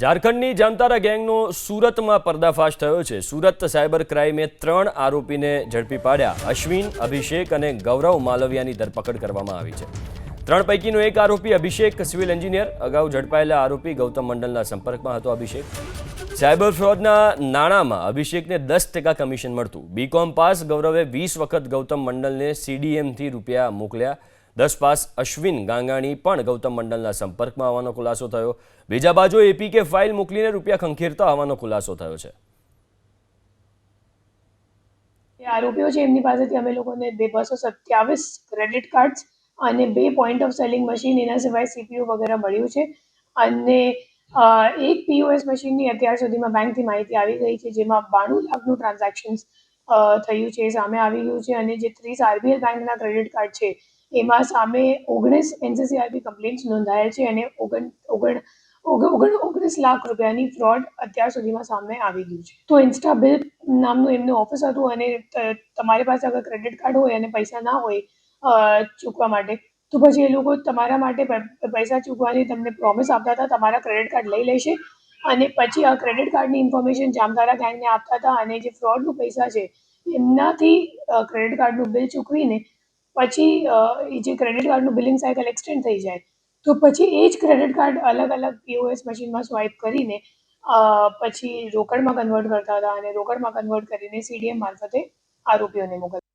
ઝારખંડની જામતારા ગેંગનો સુરતમાં પર્દાફાશ થયો છે। સુરત સાયબર ક્રાઇમે 3 આરોપીને ઝડપી પાડ્યા। અશ્વિન, અભિષેક અને ગૌરવ માલવિયાની ધરપકડ કરવામાં આવી છે। 3 પૈકીનો એક આરોપી અભિષેક સિવિલ એન્જિનિયર, અગાઉ ઝડપાયેલા આરોપી ગૌતમ મંડલના સંપર્કમાં હતો। અભિષેક સાયબર ફ્રોડના નાણાંમાં અભિષેકને 10% કમિશન મળતું। બીકોમ પાસ ગૌરવે 20 વખત ગૌતમ મંડલને સીડીએમથી રૂપિયા મોકલ્યા। 10 પાસ અશ્વિન ગાંગાણી પણ ગૌતમ મંડલના સંપર્કમાં હોવાનો ખુલાસો થયો। બીજા બાજુ એપીકે ફાઇલ મોકલીને રૂપિયા ખંખેરતા હોવાનો ખુલાસો થયો છે। આરોપીઓ છે એમની પાસેથી અમે લોકોને 227 ક્રેડિટ કાર્ડ્સ અને 2 પોઈન્ટ ઓફ સેલિંગ મશીન, એના સિવાય સીપીયુ વગેરે મળ્યું છે અને એક પીઓએસ મશીનની અત્યાર સુધીમાં બેંકથી માહિતી આવી ગઈ છે, જેમાં 92 લાખનું ટ્રાન્ઝેક્શન્સ થયું છે, સામે આવી ગયું છે। અને જે 30 આરબીએલ બેંકના ક્રેડિટ કાર્ડ છે એમાં સામે 19 એનસીસીઆરબી કમ્પ્લેન્ટ્સ નોંધાયેલ છે અને 19 લાખ રૂપિયાની ફ્રોડ અત્યાર સુધીમાં સામે આવી ગયું છે। તો ઇન્સ્ટાબિલ નામનું એમનું ઓફિસ હતું અને તમારી પાસે અગર ક્રેડિટ કાર્ડ હોય અને પૈસા ના હોય ચૂકવા માટે, તો પછી એ લોકો તમારા માટે પૈસા ચૂકવાની તમને પ્રોમિસ આપતા હતા, તમારા ક્રેડિટ કાર્ડ લઈ લેશે અને પછી આ ક્રેડિટ કાર્ડની ઇન્ફોર્મેશન જામતારા ગેંગને આપતા હતા અને જે ફ્રોડનું પૈસા છે એમનાથી ક્રેડિટ કાર્ડનું બિલ ચૂકવીને પછી જે ક્રેડિટ કાર્ડનું બિલિંગ સાયકલ એક્સટેન્ડ થઈ જાય તો પછી એ જ ક્રેડિટ કાર્ડ અલગ અલગ પીઓએસ મશીનમાં સ્વાઇપ કરીને પછી રોકડમાં કન્વર્ટ કરતા હતા અને રોકડમાં કન્વર્ટ કરીને સીડીએમ મારફતે આરોપીઓને મોકલતા।